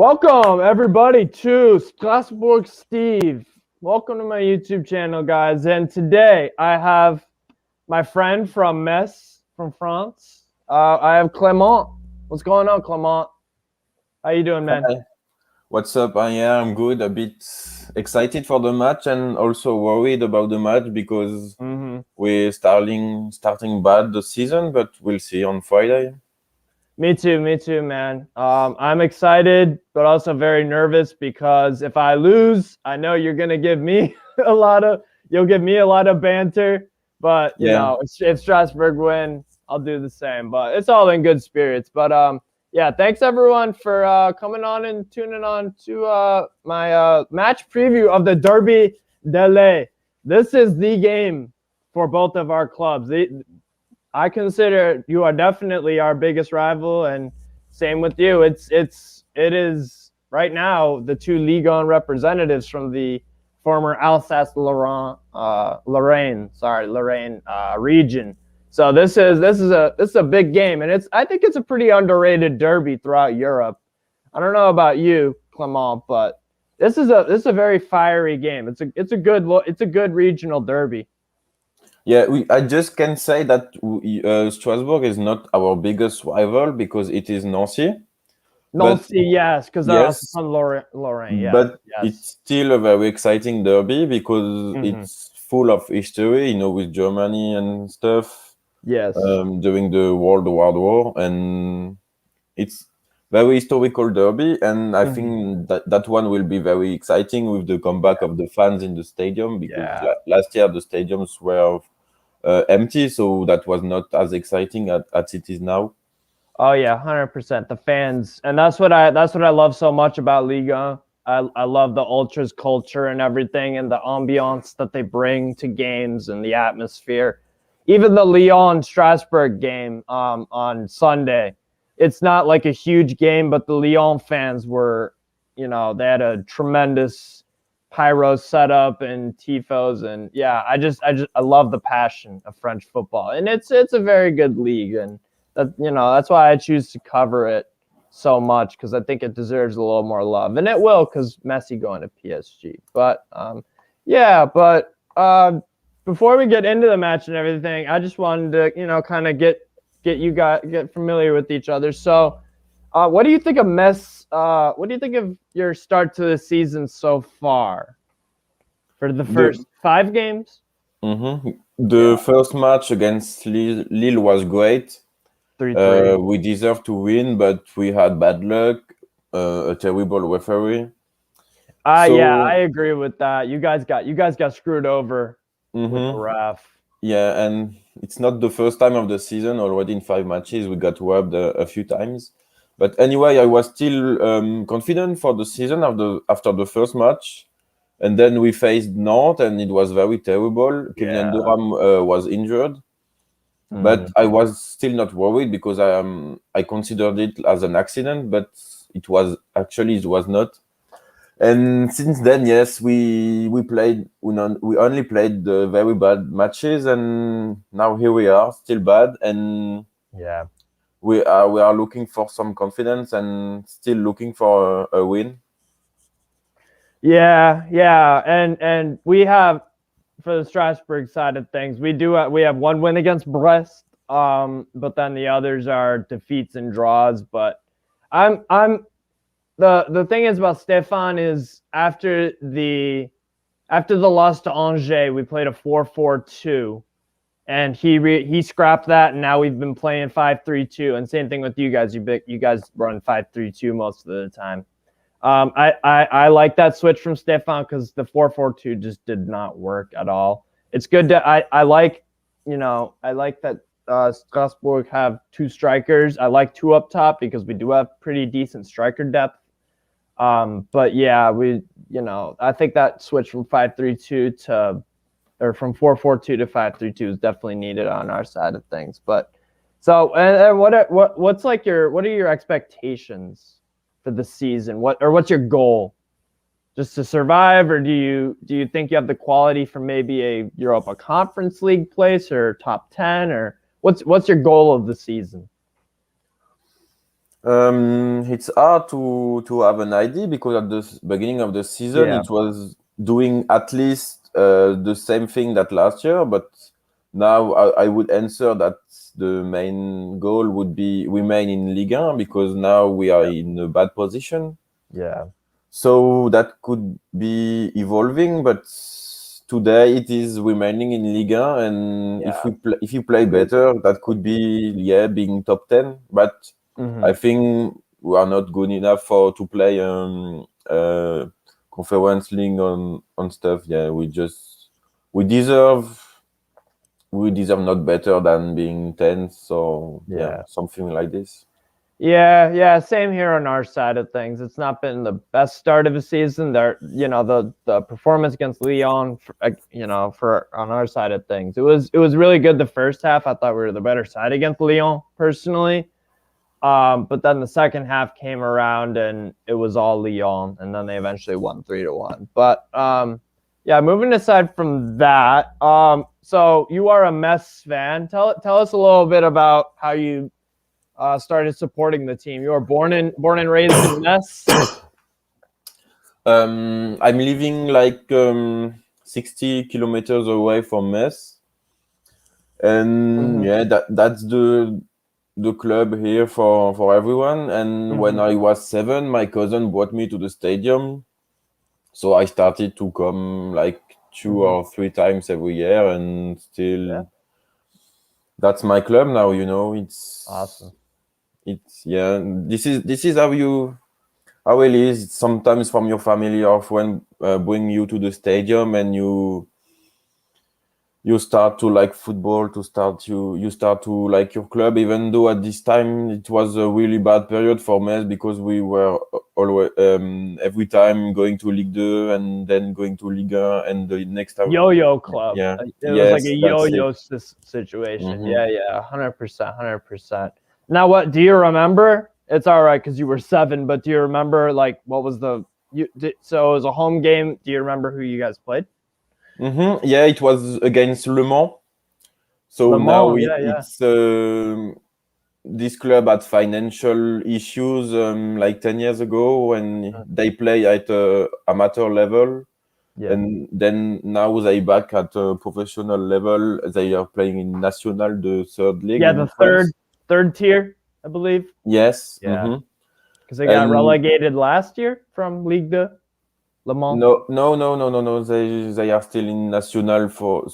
Welcome, everybody, to Strasbourg Steve. Welcome to my YouTube channel, guys. And today I have my friend from Metz, from France. I have Clement. What's going on, Clement? How you doing, man? Hi. What's up? Yeah, I'm good. A bit excited for the match and also worried about the match because we're starting bad the season, but we'll see on Friday. Me too, man. I'm excited, but also very nervous because if I lose, I know you're gonna give me you'll give me a lot of banter. But you know, if Strasbourg win, I'll do the same. But it's all in good spirits. But yeah, thanks everyone for coming on and tuning on to my match preview of the Derby de l'Est. This is the game for both of our clubs. I consider you are definitely our biggest rival, and same with you. It is right now the two Ligue 1 representatives from the former Alsace-Lorraine region. So this is a big game, and I think it's a pretty underrated derby throughout Europe. I don't know about you, Clement, but this is a very fiery game. It's a good regional derby. Yeah, I just can say that Strasbourg is not our biggest rival because it is Nancy. Nancy, yes, because yes, from Lorraine, yeah. But it's still a very exciting derby because it's full of history, with Germany and stuff. Yes. During the World War, and it's very historical derby, and I think that one will be very exciting with the comeback of the fans in the stadium because last year the stadiums were empty, so that was not as exciting as it is now. Oh yeah, 100%. The fans, and that's what I love so much about Liga. I love the ultras culture and everything, and the ambiance that they bring to games and the atmosphere. Even the Lyon-Strasbourg game on Sunday, it's not like a huge game, but the Lyon fans were, they had a tremendous pyro setup and tifos, and yeah, I love the passion of French football, and it's a very good league, and that's why I choose to cover it so much, because I think it deserves a little more love, and it will, because Messi going to PSG. But before we get into the match and everything, I just wanted to kind of get you guys get familiar with each other. So what do you think of Metz? What do you think of your start to the season so far for the first 5 games? The first match against Lille was great. 3-3. We deserved to win, but we had bad luck, a terrible referee. Yeah, I agree with that. You guys got screwed over with the ref. Yeah, and it's not the first time of the season. Already in 5 matches, we got robbed a few times. But anyway, I was still confident for the season after the first match. And then we faced Nantes, and it was very terrible. Clement was injured. But I was still not worried because I considered it as an accident, but it was not. And since then, yes, we only played the very bad matches, and now here we are, still bad, and we are looking for some confidence and still looking for a win. Yeah, and we have, for the Strasbourg side of things, we have 1 win against Brest, but then the others are defeats and draws. But the thing is about Stefan is after the loss to Angers, we played a 4-4-2, and he scrapped that, and now we've been playing 5-3-2. And same thing with you guys. You guys run 5-3-2 most of the time. I like that switch from Stefan because the 4-4-2 just did not work at all. It's good to I like that Strasbourg have 2 strikers. I like 2 up top because we do have pretty decent striker depth. But yeah, I think that switch from 5-3-2 from 4-4-2 to 5-3-2 is definitely needed on our side of things. But so, and what are your expectations for the season? What's your goal? Just to survive, or do you think you have the quality for maybe a Europa Conference League place or top 10, or what's your goal of the season? It's hard to have an idea because at the beginning of the season Yeah. it was doing at least the same thing that last year, but now I would answer that the main goal would be remain in Ligue 1 because now we are in a bad position. Yeah. So that could be evolving, but today it is remaining in Ligue 1, and if you play better, that could be being top 10. But I think we are not good enough to play conference league on stuff. Yeah, we deserve we deserve not better than being 10th. So something like this. Yeah, same here on our side of things. It's not been the best start of the season. There, the performance against Lyon, for on our side of things, it was really good the first half. I thought we were the better side against Lyon personally, but then the second half came around and it was all Lyon, and then they eventually won 3-1. But moving aside from that, so you are a Metz fan. Tell us a little bit about how you started supporting the team. You were born and raised in Metz. I'm living like 60 kilometers away from Metz, and that's the club here for everyone. And when I was 7, my cousin brought me to the stadium, so I started to come like 2 or 3 times every year, and still that's my club now. It's awesome. It's this is how it is. Sometimes from your family or friend bring you to the stadium, and you start to like football, you start to like your club, even though at this time it was a really bad period for Metz because we were always every time going to Ligue 2 and then going to Ligue 1 and the next time yo-yo club. Yeah, it was like a yo-yo situation. Yeah, 100%. Now, what do you remember? It's all right because you were 7, but do you remember like what was so it was a home game? Do you remember who you guys played? Yeah, it was against Le Mans. So Le Mans, now it's this club had financial issues like 10 years ago when they play at amateur level. And then now they back at a professional level. They are playing in National, the third league. Yeah, the third tier, I believe. Yes. Yeah. Because they got relegated last year from Ligue 2. Le Mans. No. They are still in National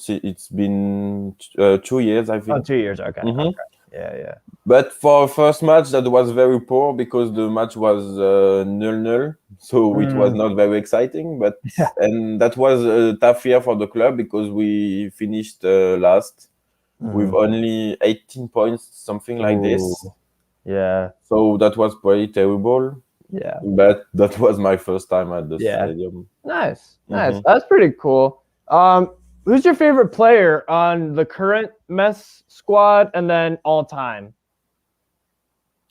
it's been 2 years, I think. Oh, 2 years. Okay. Okay. Yeah. But for first match, that was very poor because the match was 0-0, so it was not very exciting. But and that was a tough year for the club because we finished last with only 18 points, something like this. Yeah. So that was pretty terrible. Yeah. But that was my first time at the stadium. Nice. That's pretty cool. Who's your favorite player on the current Metz squad and then all time?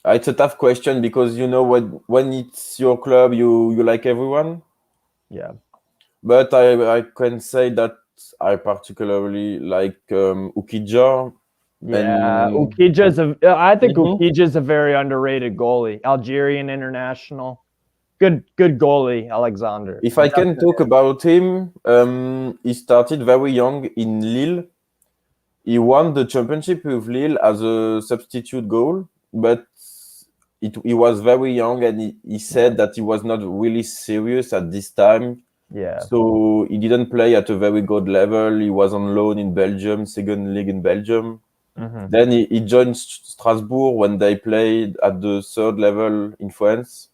It's a tough question because when it's your club, you like everyone. Yeah. But I can say that I particularly like Ukidja. Yeah, I think Ukidja's a very underrated goalie. Algerian international. Good goalie, Alexander. If I can talk about him, he started very young in Lille. He won the championship with Lille as a substitute goal, but he was very young, and he said that he was not really serious at this time. Yeah. So he didn't play at a very good level. He was on loan in Belgium, second league in Belgium. Then he joined Strasbourg when they played at the third level in France.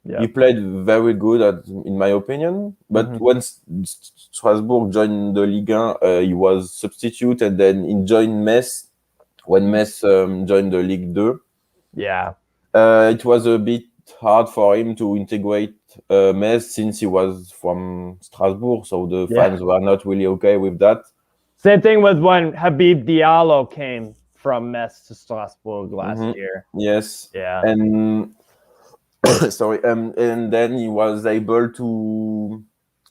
Yeah. He played very good, in my opinion. But when Strasbourg joined the Ligue 1, he was substitute, and then he joined Metz when Metz joined the Ligue 2. Yeah. It was a bit hard for him to integrate Metz since he was from Strasbourg, so the fans were not really okay with that. Same thing with when Habib Diallo came from Metz to Strasbourg last year. Yes. Yeah. And sorry. And then he was able to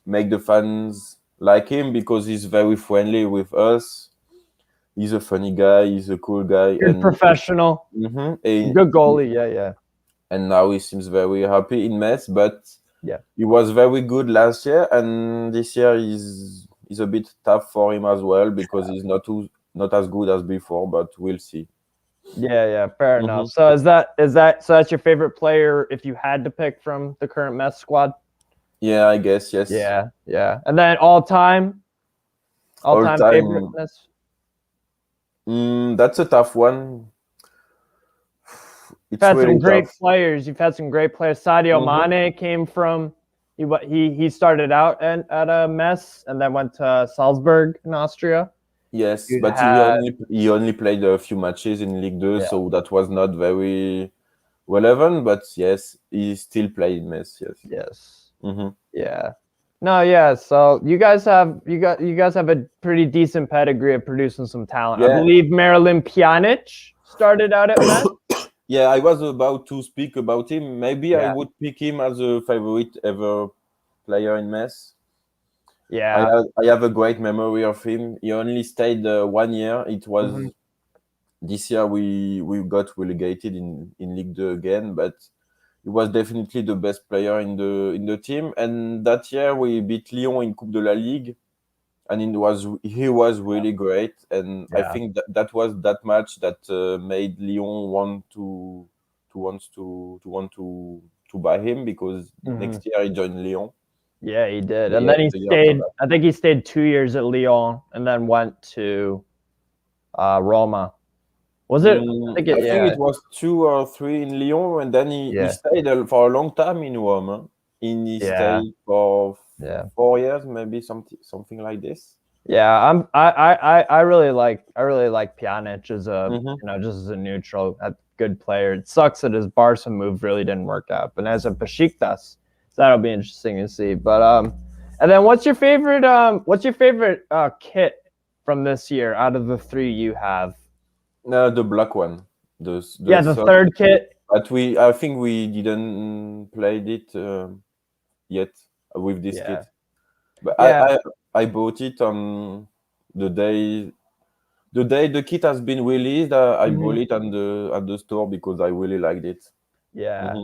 make the fans like him because he's very friendly with us. He's a funny guy. He's a cool guy. Good professional. Good goalie. Yeah. and now he seems very happy in Metz. But Yeah. he was very good last year, and this year is a bit tough for him as well because he's not as good as before. But we'll see. Yeah, fair Mm-hmm. enough. So that's your favorite player if you had to pick from the current Metz squad? Yeah, I guess yes. Yeah. And then all-time All favorite time. Metz? That's a tough one. You've It's had some really great tough. players. You've had some great players. Sadio Mm-hmm. Mane came from he started out at a Metz and then went to Salzburg in Austria. Yes, You but had he only played a few matches in Ligue 2, yeah. so that was not very relevant. But yes, he still played in Metz. Yes. Yes. Mm-hmm. Yeah. No, yeah. So you guys have a pretty decent pedigree of producing some talent. I Yeah, believe Marilyn Pjanic started out at Metz. yeah. I was about to speak about him. Maybe I Yeah. would pick him as a favorite ever player in Metz. Yeah. I have a great memory of him. He only stayed 1 year. It was this year we got relegated in Ligue 2 again, but he was definitely the best player in the team. And that year we beat Lyon in Coupe de la Ligue, and he was really great. And I Yeah. think that was that match that made Lyon want to buy him because next year he joined Lyon. Yeah, he did. And The then he the year after stayed, that. I think he stayed 2 years at Lyon and then went to Roma. Was it? I think it was 2 or 3 in Lyon, and then he Yeah. stayed for a long time in Rome. Huh? He Yeah. stayed for Yeah. 4 years, maybe something like this. Yeah, I really like Pjanic as a Mm-hmm. just as a neutral, a good player. It sucks that his Barca move really didn't work out, but as a Besiktas, that'll be interesting to see. But and then what's your favorite kit from this year out of the three you have? No, the black one, the Yeah, the third third kit. kit. But I think we didn't played it yet with this Yeah, kit. But yeah. I bought it on the day the kit has been released. I bought it at the store because I really liked it. Yeah. Hmm.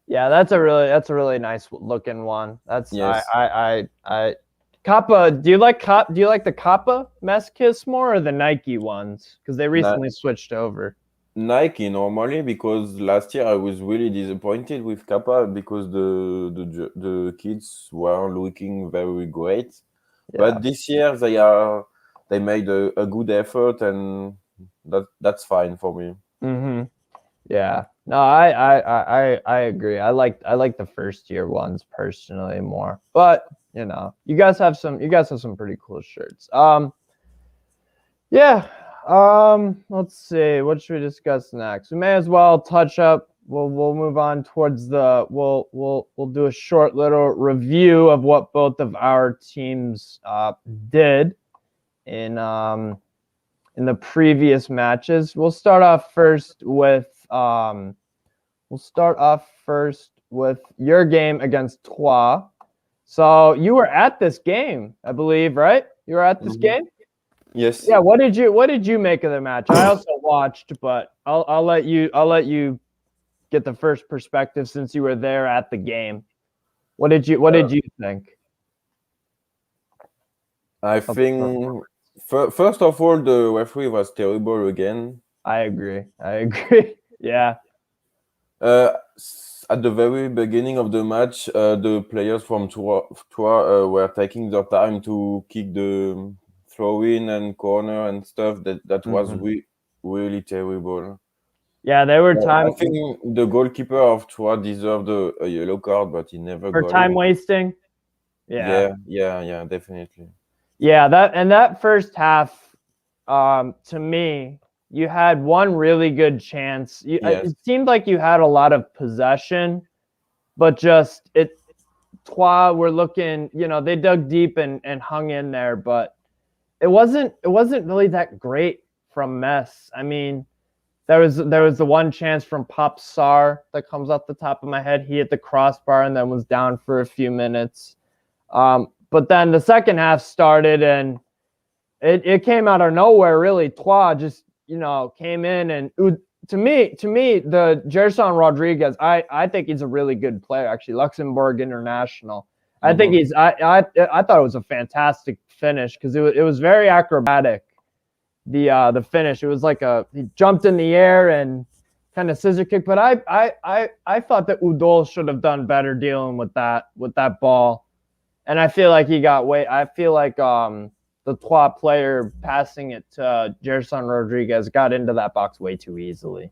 Yeah, that's a really nice looking one. That's Yes. I Kappa, do you like the Kappa Mess Kiss more or the Nike ones? Because they recently switched over. Nike normally, because last year I was really disappointed with Kappa because the kids were looking very great. Yeah. But this year they made a good effort, and that's fine for me. Yeah. No, I agree. I like the first year ones personally more. But, you guys have some pretty cool shirts. Yeah. Let's see. What should we discuss next? We may as well touch up. We'll move on towards we'll do a short little review of what both of our teams did in the previous matches. We'll start off first with your game against Troyes. So you were at this game, I believe, right? You were at this game? Yes. Yeah, what did you make of the match? I also watched, but I'll let you get the first perspective since you were there at the game. What did you think? I think first of all, the referee was terrible again. I agree. Yeah. At the very beginning of the match, the players from Troyes were taking their time to kick the throw in and corner and stuff. That was really terrible. Yeah, there were I times think the goalkeeper of Troyes deserved a yellow card, but he never for got time it. wasting. Yeah. Yeah, definitely. Yeah, that first half, to me, you had one really good chance. Yes. It seemed like you had a lot of possession, but Troyes were looking, they dug deep and hung in there, but it wasn't really that great from Metz. I mean, there was the one chance from Pop Sar that comes off the top of my head. He hit the crossbar and then was down for a few minutes. But then the second half started and it came out of nowhere, really. Troyes just, came in and to me, the Gerson Rodriguez, I think he's a really good player. Actually, Luxembourg international. I think he's. I thought it was a fantastic finish because it was very acrobatic. The finish, it was like he jumped in the air and kind of scissor kick. But I thought that Udol should have done better dealing with that ball, and I feel like he got way. I feel like the Troyes player passing it to Gerson Rodriguez got into that box way too easily.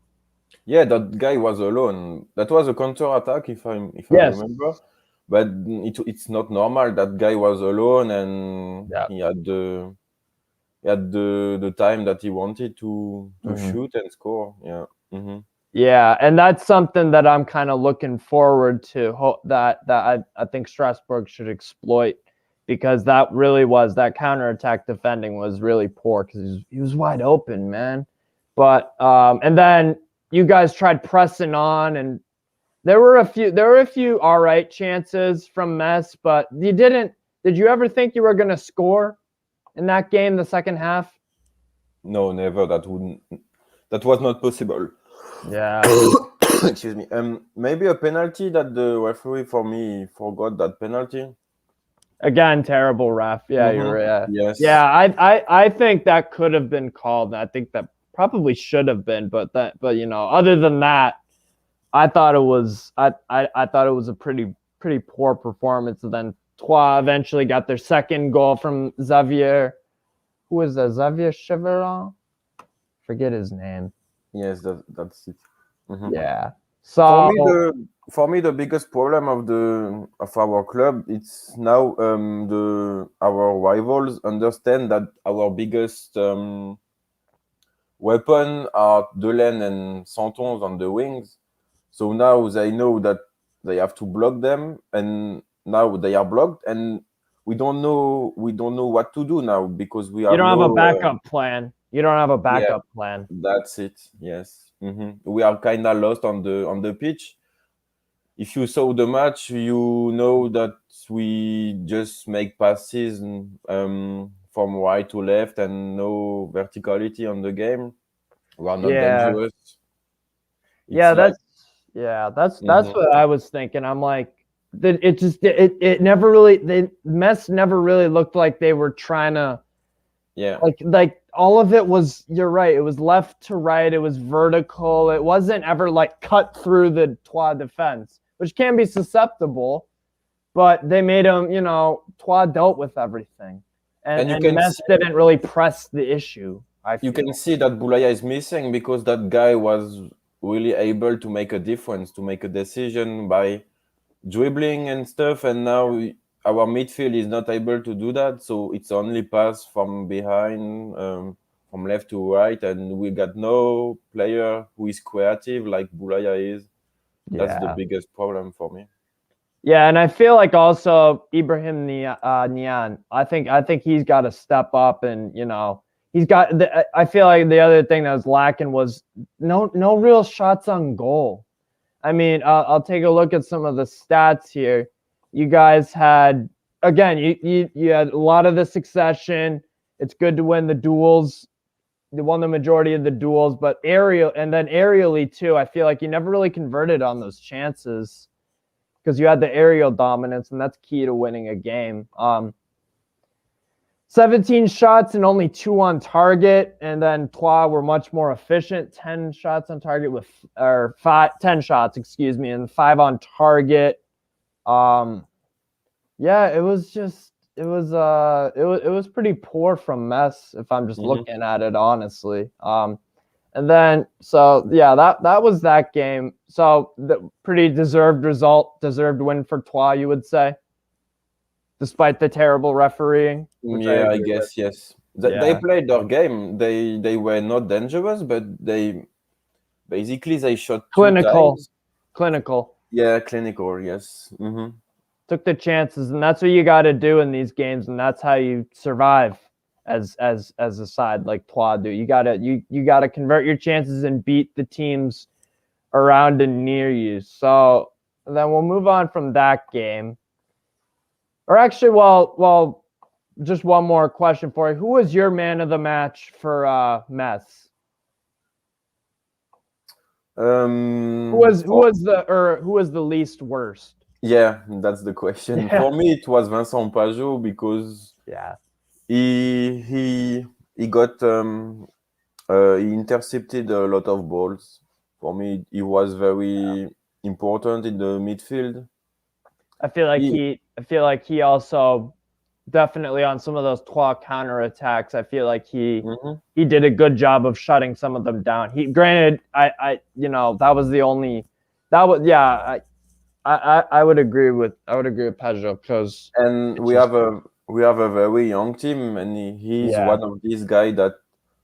Yeah, that guy was alone. That was a counter attack, if I Yes. remember. But it's not normal. That guy was alone, and he had the time that he wanted to shoot and score. Yeah. Yeah, and that's something that I'm kind of looking forward to. That I think Strasbourg should exploit, because that counterattack defending was really poor because he was wide open, man. But and then you guys tried pressing on, and there were a few all right chances from Metz, but you didn't. Did you ever think you were going to score in that game, the second half? No, never. That was not possible. Yeah. Excuse me. Maybe a penalty that the referee for me forgot that penalty. Again, terrible ref. Yeah, you're yes. Yeah, I think that could have been called. I think that probably should have been, but other than that, I thought it was I thought it was a pretty poor performance. And then Troyes eventually got their second goal from Xavier. Who was that? Xavier Cheveron? Forget his name. Yes, that's it. Yeah. So for me, the biggest problem of our club, it's now our rivals understand that our biggest weapon are Delaine and Santons on the wings. So now they know that they have to block them, and now they are blocked, and we don't know what to do now because we you don't have a backup plan. You don't have a backup plan. That's it. Yes. We are kind of lost on the pitch. If you saw the match, you know that we just make passes from right to left and no verticality on the game. We are not dangerous. That's what I was thinking. I'm like, it never really. Metz never really looked like they were trying to. Yeah. Like all of it was. You're right. It was left to right. It was vertical. It wasn't ever like cut through the Troyes defense, which can be susceptible. But they made them. Troyes dealt with everything, and Metz didn't really press the issue. You can see that Boulaya is missing because that guy was really able to make a difference, to make a decision by dribbling and stuff, and now our midfield is not able to do that, so it's only pass from behind, from left to right, and we got no player who is creative like Boulaya is. That's the biggest problem for me. Yeah, and I feel like also Ibrahim Nian, I think he's got to step up, and he's got. I feel like the other thing that was lacking was no real shots on goal. I mean, I'll take a look at some of the stats here. You guys had, again, you had a lot of the succession. It's good to win the duels. You won the majority of the duels, but aerially too. I feel like you never really converted on those chances because you had the aerial dominance, and that's key to winning a game. 17 shots and only 2 on target, and then Troyes were much more efficient. 10 shots on target or 10 shots, excuse me, and 5 on target. It was pretty poor from Metz if I'm just looking at it honestly. And then that was that game. So the pretty deserved win for Troyes, you would say, despite the terrible refereeing. Yeah, I guess yes. They played their game. They were not dangerous, but they shot clinical. Yeah, clinical. Yes. Took the chances, and that's what you got to do in these games, and that's how you survive as a side like Troyes do. You gotta convert your chances and beat the teams around and near you. So then we'll move on from that game. Or actually, well, just one more question for you. Who was your man of the match for Metz? Who was the least worst? Yeah, that's the question. Yeah. For me, it was Vincent Pajot because Yeah. he got he intercepted a lot of balls. For me, he was very important in the midfield. I feel like he also definitely on some of those trois counterattacks. I feel like Mhm. he did a good job of shutting some of them down. He granted, that was the only that was yeah. I would agree with Peugeot because And it's just we have a very young team, and he's yeah one of these guys that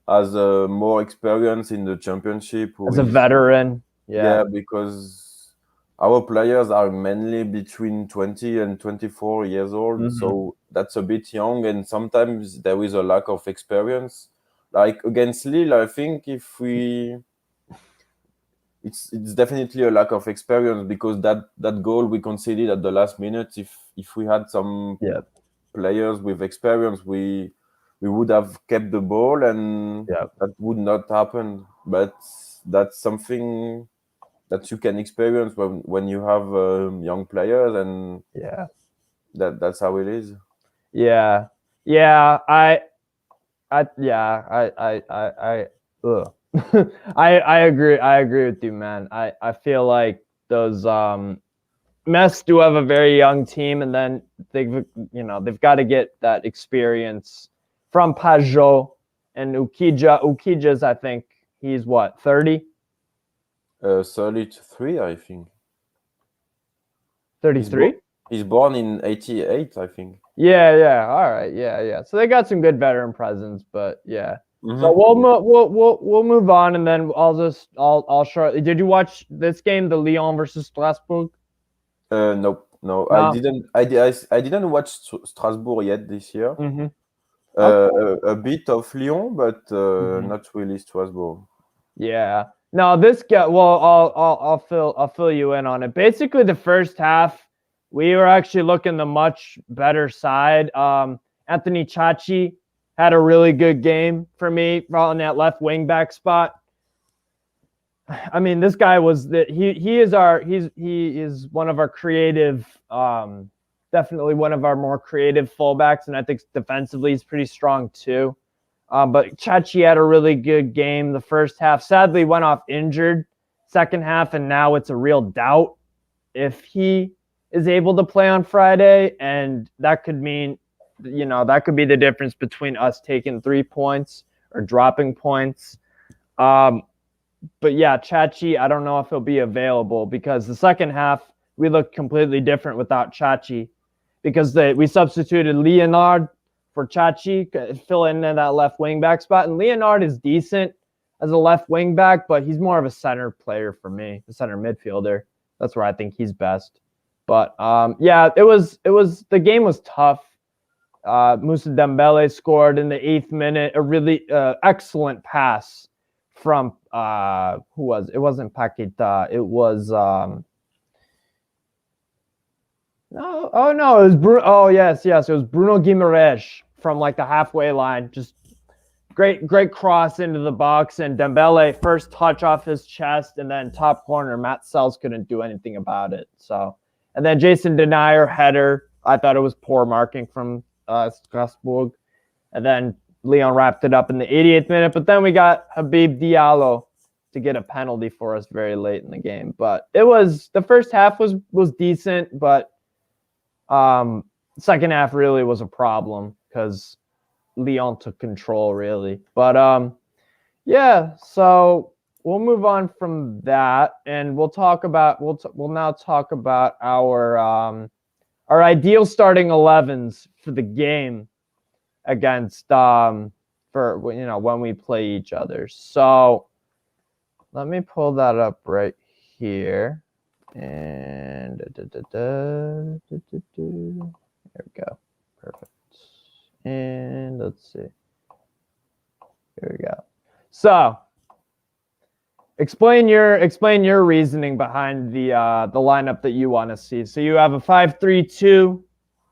has more experience in the championship. Who as a is veteran. Yeah. Yeah, because our players are mainly between 20 and 24 years old, Mm-hmm. so that's a bit young, and sometimes there is a lack of experience. Like against Lille, I think if we it's definitely a lack of experience because that goal we conceded at the last minute. If we had some Yeah. players with experience, we would have kept the ball, and Yeah. that would not happen. But that's something that you can experience when you have young players, and Yeah. that's how it is. Yeah. Yeah. I ugh. I agree. I agree with you, man. I feel like those Metz do have a very young team, and then they've got to get that experience from Pajot and Ukija. Ukija's, I think he's what 30, 33, I think. He's 33. he's born in 88, I think. Yeah. All right. Yeah. So they got some good veteran presence, but yeah. So Mm-hmm. we'll move on, and then I'll shortly. Did you watch this game, the Lyon versus Strasbourg? No, no, I No. didn't. I didn't watch Strasbourg yet this year. Mm-hmm. Okay. A bit of Lyon, but Mm-hmm. not really Strasbourg. Yeah. No, this guy. Well, I'll fill you in on it. Basically, the first half, we were actually looking the much better side. Anthony Chachi had a really good game for me on that left wing back spot. I mean, this guy was he is one of our creative, definitely one of our more creative fullbacks, and I think defensively he's pretty strong too. But Chachi had a really good game the first half. Sadly, went off injured second half, and now it's a real doubt if he is able to play on Friday, and that could mean, that could be the difference between us taking 3 points or dropping points. But yeah, Chachi, I don't know if he'll be available because the second half we looked completely different without Chachi because we substituted Leonard for Chachi, fill in that left wing back spot. And Leonard is decent as a left wing back, but he's more of a center player for me, a center midfielder. That's where I think he's best. But yeah, the game was tough. Moussa Dembele scored in the 8th minute, a really excellent pass from who was it? Wasn't Paqueta. It was no. Oh no, it was Bruno. Oh yes. It was Bruno Guimaraes from like the halfway line. Just great cross into the box, and Dembele first touch off his chest, and then top corner. Matt Sells couldn't do anything about it. So, and then Jason Denier header. I thought it was poor marking from Strasbourg, and then Leon wrapped it up in the 88th minute. But then we got Habib Diallo to get a penalty for us very late in the game. But the first half was decent, but second half really was a problem because Lyon took control really. But yeah, so we'll move on from that, and we'll now talk about our ideal starting 11s for the game against for when we play each other. So let me pull that up right here, and there we go, perfect. And let's see, here we go. So explain your reasoning behind the lineup that you want to see. So you have a 5-3-2,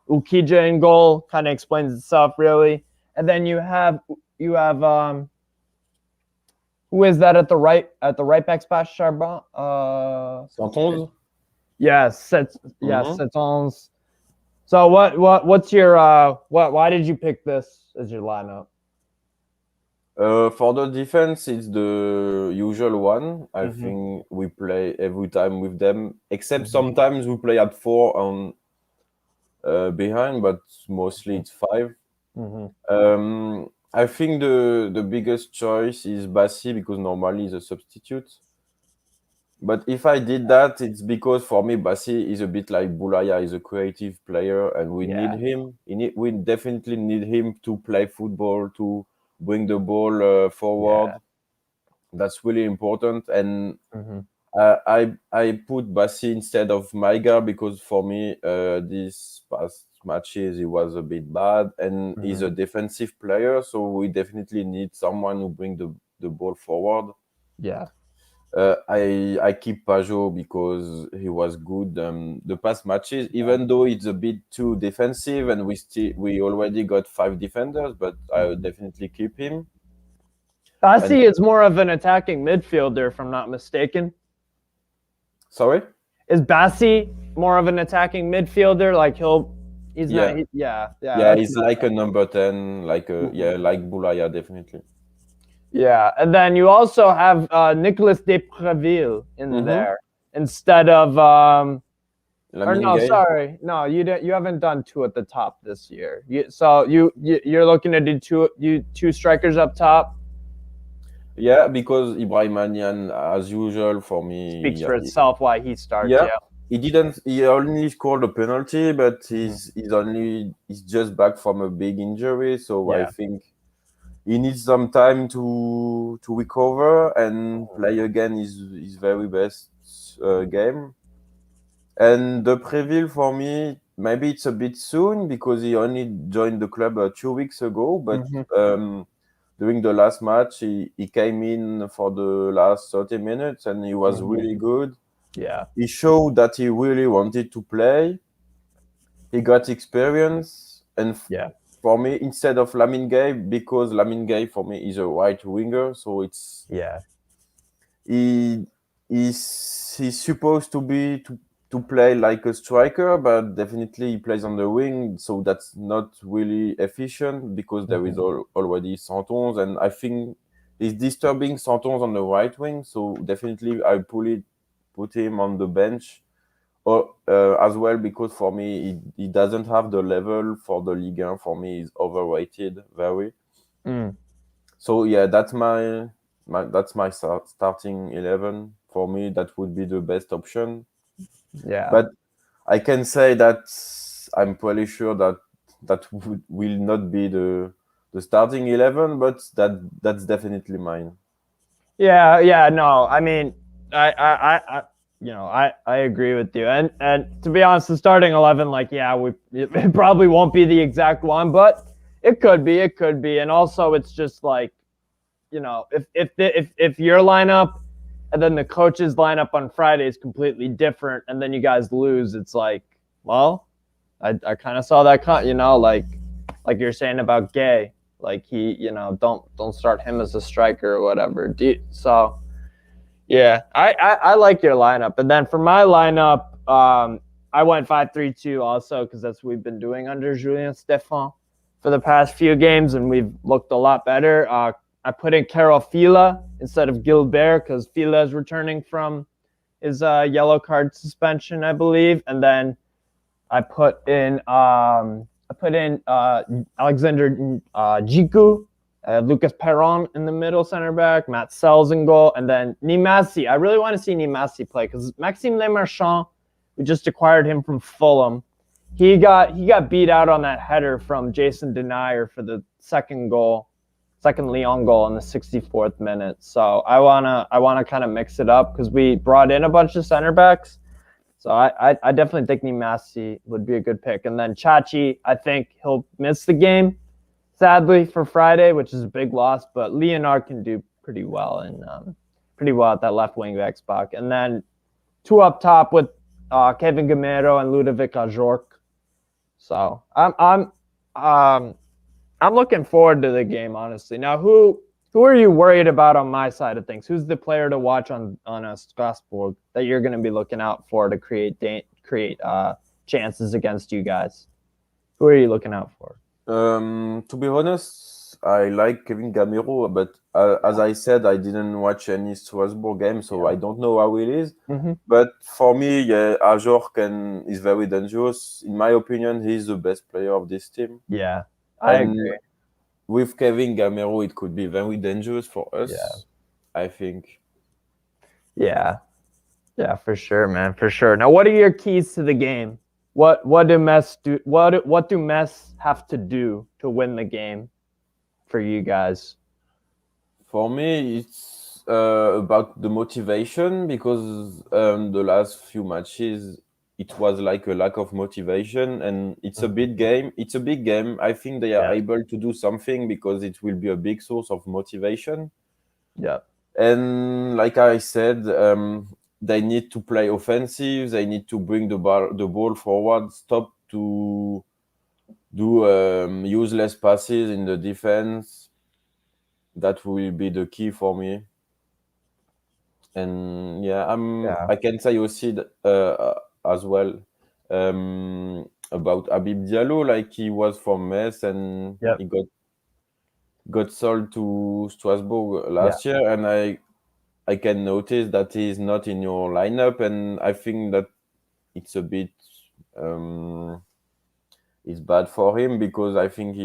Ukija in goal, kind of explains itself really, and then you have Who is that at the right back spot? Charbon. 111. Mhm. Setons. So what's your why did you pick this as your lineup? For the defense, it's the usual one. I Mhm. think we play every time with them, except Mhm. sometimes we play at 4 on behind, but mostly it's 5. I think the biggest choice is Bassi because normally he's a substitute. But if I did that, it's because for me Bassi is a bit like Boulaya. He's a creative player, and we need him. We definitely need him to play football, to bring the ball forward. That's really important. And I put Bassi instead of Maiga because for me these past matches he was a bit bad, and he's a defensive player, so we definitely need someone who bring the ball forward. Yeah. I keep Pajot because he was good the past matches, even though it's a bit too defensive, and we already got 5 defenders, but I would definitely keep him. Bassi is more of an attacking midfielder, if I'm not mistaken. Sorry? Is Bassi more of an attacking midfielder? Like he's Yeah. not. He's like a number 10, like Boulaya, definitely. Yeah, and then you also have Nicolas Depreville in there instead of or no, sorry, no, you haven't done 2 at the top this year. You're looking to do two strikers up top. Yeah, because Ibrahimanian, as usual, for me, Speaks for itself why he starts. Yeah, he only scored a penalty, but he's just back from a big injury, so I think he needs some time to recover and play again his very best game. And the Preville for me, maybe it's a bit soon because he only joined the club 2 weeks ago, but during the last match, he came in for the last 30 minutes and he was really good. Yeah. He showed that he really wanted to play. He got experience. And for me, instead of Lamine Gay, because Lamine Gay for me is a right winger, so it's he's supposed to be to play like a striker, but definitely he plays on the wing, so that's not really efficient because there is already Santons, and I think he's disturbing Santons on the right wing, so definitely I put him on the bench or as well because for me he doesn't have the level for the Ligue 1. For me he's overrated very. So yeah, that's my starting 11. For me that would be the best option. But I can say that I'm pretty sure that will not be the starting 11, but that's definitely mine. Yeah, no. I mean, I agree with you. And to be honest, the starting 11, it probably won't be the exact one, but it could be. And also, it's just like, if your lineup and then the coach's lineup on Friday is completely different, and then you guys lose, it's like, well, I kind of saw that, like you're saying about Gay. Like he, don't start him as a striker or whatever. So, yeah, I like your lineup. And then for my lineup, I went 5-3-2 also because that's what we've been doing under Julien Stéphan for the past few games, and we've looked a lot better. I put in Carol Fila instead of Gilbert because Fila is returning from his yellow card suspension, I believe, and then I put in Alexander Djiku, Lucas Perron in the middle center back, Matt Sells in goal, and then Nimasi. I really want to see Nimasi play because Maxime Lemarchand, we just acquired him from Fulham. He got beat out on that header from Jason Denier for the second Lyon goal in the 64th minute. So I wanna kind of mix it up because we brought in a bunch of center backs. So I definitely think Nimasi would be a good pick. And then Chachi, I think he'll miss the game, sadly, for Friday, which is a big loss. But Leonard can do pretty well at that left wing back spot. And then 2 up top with Kevin Gamero and Ludovic Ajorc. So I'm looking forward to the game, honestly. Now, who Who are you worried about on my side of things? Who's the player to watch on Strasbourg that you're going to be looking out for to create chances against you guys? Who are you looking out for? To be honest, I like Kevin Gamero, but as I said, I didn't watch any Strasbourg game, so I don't know how it is. Mm-hmm. But for me, yeah, Ajor is very dangerous. In my opinion, he's the best player of this team. Yeah, I agree. With Kevin Gamero, it could be very dangerous for us. Yeah. I think. Yeah, for sure, man, for sure. Now, what are your keys to the game? What do Metz do? What do Metz have to do to win the game for you guys? For me, it's about the motivation, because the last few matches it was like a lack of motivation, and it's a big game. It's a big game. I think they are able to do something because it will be a big source of motivation. Yeah. And like I said, they need to play offensive. They need to bring the ball forward. Stop to do useless passes in the defense. That will be the key for me. And I can say also as well about Habib Diallo, like he was from Metz and he got sold to Strasbourg last year, and I can notice that he's not in your lineup, and I think that it's a bit it's bad for him, because I think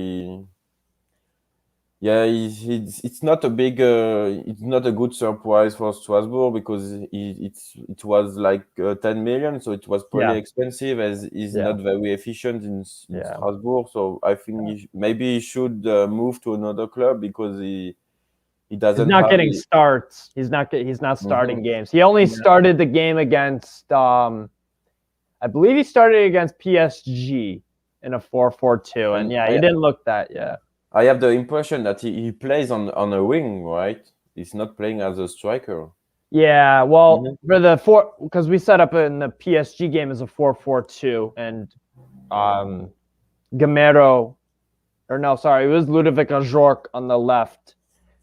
it's not a big it's not a good surprise for Strasbourg, because it was like 10 million, so it was pretty expensive, as he's not very efficient in Strasbourg. So I think maybe he should move to another club, because he doesn't. He's not getting starts. He's not starting games. He only started the game against I believe he started against PSG in a 4-4-2, and he didn't look that. I have the impression that he plays on a wing, right? He's not playing as a striker. Yeah, well, because we set up in the PSG game as a 4-4-2, and Gamero, it was Ludovic Ajorc on the left,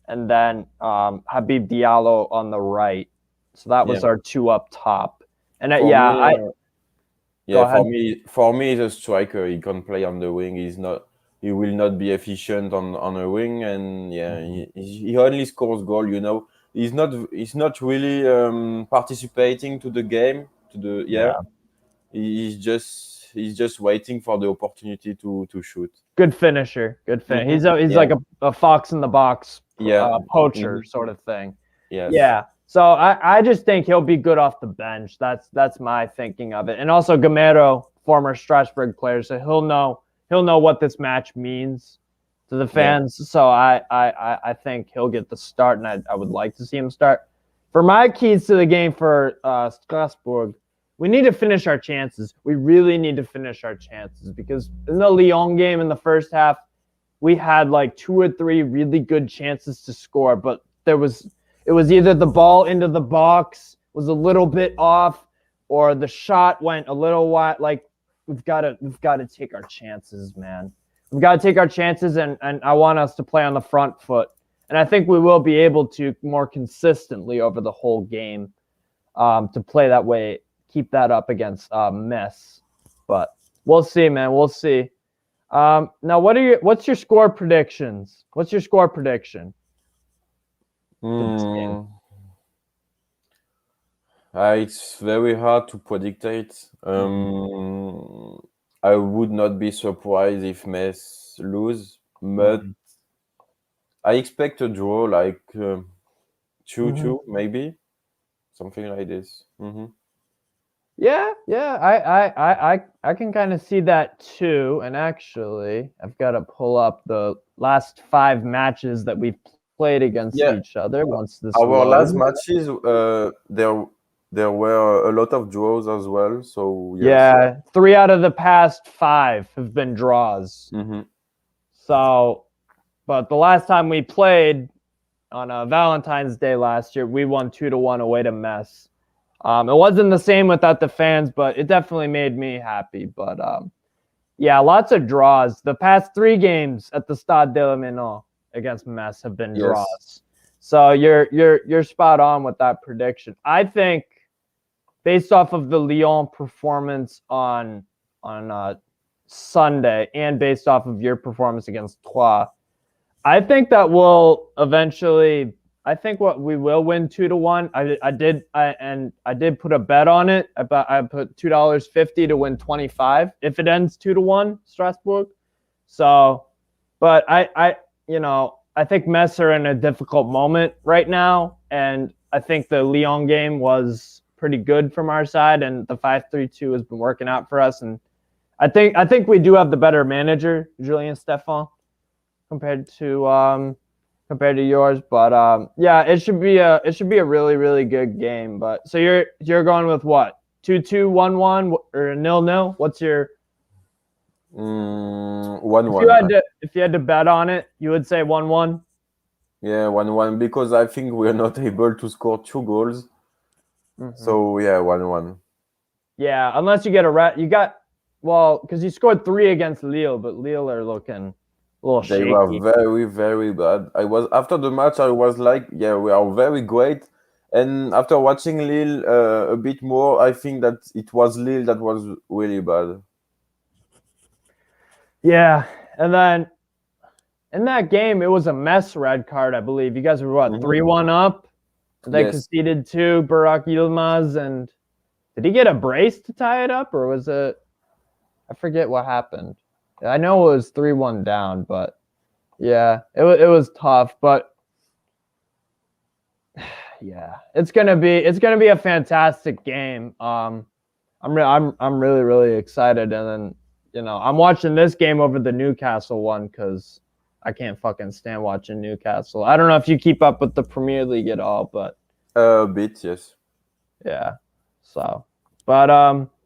and then Habib Diallo on the right. So that was our two up top. And for me, he's a striker. He can play on the wing. He will not be efficient on a wing, and he only scores goal. He's not really participating to the game. He's just waiting for the opportunity to shoot. Good finisher. He's like a fox in the box, poacher sort of thing. Yeah. So I just think he'll be good off the bench. That's my thinking of it. And also Gamero, former Strasbourg player, so he'll know what this match means to the fans. Yeah. So I think he'll get the start, and I would like to see him start. For my keys to the game for Strasbourg, we need to finish our chances. We really need to finish our chances, because in the Lyon game in the first half, we had like 2 or 3 really good chances to score, but it was either the ball into the box was a little bit off, or the shot went a little wide. Like, we've got to take our chances, man. We've got to take our chances, and I want us to play on the front foot. And I think we will be able to more consistently over the whole game to play that way, keep that up against Metz. But we'll see, man. We'll see. Now, what's your score predictions? What's your score prediction? It's very hard to predict it. I would not be surprised if Metz lose, but I expect a draw, like 2-2, maybe something like this. Yeah, I can kind of see that too. And actually, I've got to pull up the last 5 matches that we've played against each other. Once this last matches, there were a lot of draws as well. So 3 out of the past 5 have been draws. So, but the last time we played on Valentine's Day last year, we won 2-1 away to Metz. It wasn't the same without the fans, but it definitely made me happy. But lots of draws. The past 3 games at the Stade de la Ménon, against Metz have been Yes. draws. So you're spot on with that prediction. I think based off of the Lyon performance on Sunday and based off of your performance against Troyes, I think that we'll eventually. I think we will win 2-1. I did put a bet on it. I put $2.50 to win 25 if it ends 2-1 Strasbourg. So, but I think Metz are in a difficult moment right now, and I think the Lyon game was pretty good from our side, and the 5-3-2 has been working out for us. And I think we do have the better manager, Julien Stéphan, compared to yours. But yeah, it should be a really, really good game. But so you're going with what? 2-2, 1-1, or 0-0? What's your 1-1. If you had to bet on it, you would say 1-1? Yeah, 1-1, because I think we're not able to score 2 goals. So yeah, 1-1. Yeah, unless you get because you scored 3 against Lille, but Lille are looking a little shaky. They were very, very bad. After the match, I was like, yeah, we are very great. And after watching Lille a bit more, I think that it was Lille that was really bad. Yeah, and then in that game, it was a Metz red card, I believe. You guys were 3-1 up? They conceded 2, Burak Yilmaz, and did he get a brace to tie it up, or was it? I forget what happened. I know it was 3-1 down, but yeah, it was tough. But yeah, it's gonna be a fantastic game. I'm really, really excited, and then I'm watching this game over the Newcastle one because I can't fucking stand watching Newcastle. I don't know if you keep up with the Premier League at all, but a bit, yes. Yeah. So, but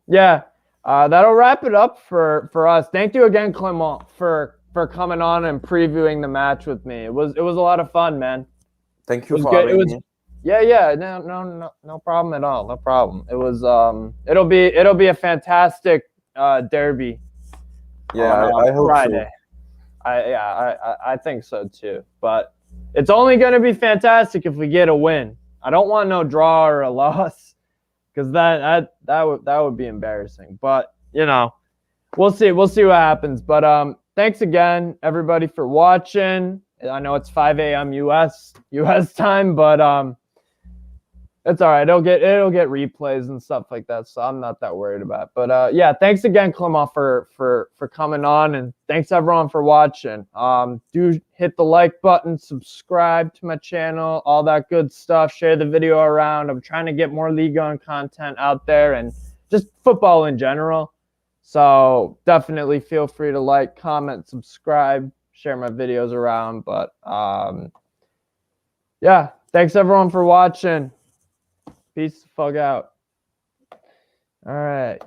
yeah, that'll wrap it up for us. Thank you again, Clement, for coming on and previewing the match with me. It was a lot of fun, man. Thank you for having me. Yeah. No problem at all. No problem. It was it'll be a fantastic derby. Yeah, I hope Friday. so. I think so too. But it's only going to be fantastic if we get a win. I don't want no draw or a loss because that would be embarrassing. But we'll see. We'll see what happens. But thanks again, everybody, for watching. I know it's 5 a.m. US time, but it's all right. It'll get replays and stuff like that, so I'm not that worried about it. But yeah, thanks again, Clement, for coming on, and thanks everyone for watching. Do hit the like button, subscribe to my channel, all that good stuff. Share the video around. I'm trying to get more Ligue 1 content out there and just football in general. So definitely feel free to like, comment, subscribe, share my videos around. But yeah, thanks everyone for watching. Peace the fuck out. All right.